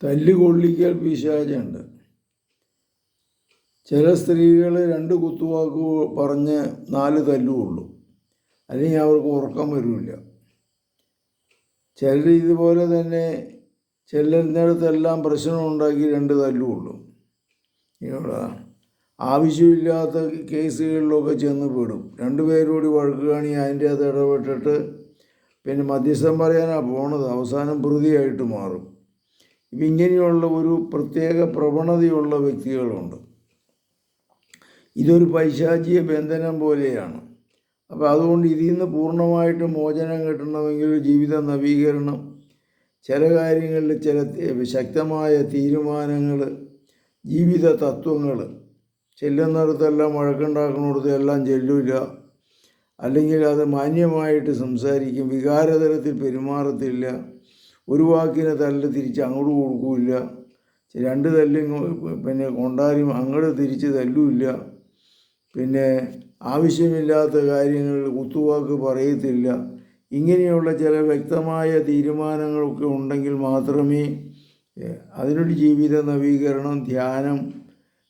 തല്ലുകൊള്ളിക്കൽ പിശാചുണ്ട്. ചില സ്ത്രീകൾ 2 കുത്തുവാക്ക് പറഞ്ഞ് 4 തല്ലുകൊള്ളും, അല്ലെങ്കിൽ അവർക്ക് ഉറക്കം വരില്ല. ചിലർ ഇതുപോലെ തന്നെ ചെല്ലുന്നിടത്തെല്ലാം പ്രശ്നമുണ്ടാക്കി 2 തല്ലുകൊള്ളും. ഇവിടെ ആവശ്യമില്ലാത്ത കേസുകളിലൊക്കെ ചെന്ന് പെടും. 2 പേരോട് വഴക്ക് കാണി അതിൻ്റെ അത് ഇടപെട്ടിട്ട് പിന്നെ മധ്യസ്ഥം പറയാനാണ് പോണത്, അവസാനം പ്രതിയായിട്ട് മാറും. ഇപ്പം ഇങ്ങനെയുള്ള ഒരു പ്രത്യേക പ്രവണതയുള്ള വ്യക്തികളുണ്ട്. ഇതൊരു പൈശാചിക ബന്ധനം പോലെയാണ്. അപ്പോൾ അതുകൊണ്ട് ഇതിൽ നിന്ന് പൂർണ്ണമായിട്ട് മോചനം കിട്ടണമെങ്കിൽ ജീവിത നവീകരണം, ചില കാര്യങ്ങളിൽ ചില ശക്തമായ തീരുമാനങ്ങൾ, ജീവിത തത്വങ്ങൾ, ചെല്ലുന്നിടത്തെല്ലാം വഴക്കുണ്ടാക്കുന്നിടത്ത് എല്ലാം ചെല്ലില്ല, അല്ലെങ്കിൽ അത് മാന്യമായിട്ട് സംസാരിക്കും, വികാരതലത്തിൽ പെരുമാറത്തില്ല, ഒരു വാക്കിനെ തല്ല് തിരിച്ച് അങ്ങോട്ട് കൊടുക്കില്ല, 2 തല്ലും പിന്നെ കൊണ്ടാലും അങ്ങോട്ട് തിരിച്ച് തല്ലുമില്ല, പിന്നെ ആവശ്യമില്ലാത്ത കാര്യങ്ങളിൽ കുത്തുവാക്ക് പറയത്തില്ല. ഇങ്ങനെയുള്ള ചില വ്യക്തമായ തീരുമാനങ്ങളൊക്കെ ഉണ്ടെങ്കിൽ മാത്രമേ അതിനൊരു ജീവിത നവീകരണം, ധ്യാനം,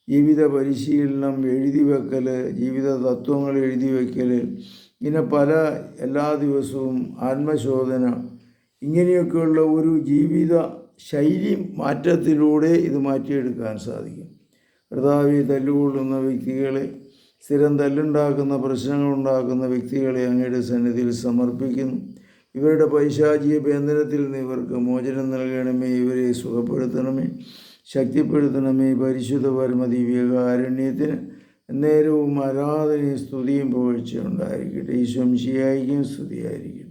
ജീവിത പരിശീലനം, എഴുതി വെക്കൽ, ജീവിത തത്വങ്ങൾ എഴുതി വെക്കൽ, ഇങ്ങനെ എല്ലാ ദിവസവും ആത്മശോധന, ഇങ്ങനെയൊക്കെയുള്ള ഒരു ജീവിത ശൈലി മാറ്റത്തിലൂടെ ഇത് മാറ്റിയെടുക്കാൻ സാധിക്കും. കർത്താവേ, തല്ലുകൊള്ളുന്ന വ്യക്തികളെ, സ്ഥിരം തല്ലുണ്ടാക്കുന്ന പ്രശ്നങ്ങളുണ്ടാക്കുന്ന വ്യക്തികളെ അങ്ങയുടെ സന്നിധിയിൽ സമർപ്പിക്കുന്നു. ഇവരുടെ പൈശാചിക ബന്ധനത്തിൽ നിന്ന് ഇവർക്ക് മോചനം നൽകണമേ, ഇവരെ സുഖപ്പെടുത്തണമേ, ശക്തിപ്പെടുത്തണമേ. പരിശുദ്ധ പരമദിവ്യകാരുണ്യത്തിന് നേരവും ആരാധനയും സ്തുതിയും പുകഴ്ചയുണ്ടായിരിക്കട്ടെ. ഈശോ മിശിഹായ്ക്കും സ്തുതിയായിരിക്കട്ടെ.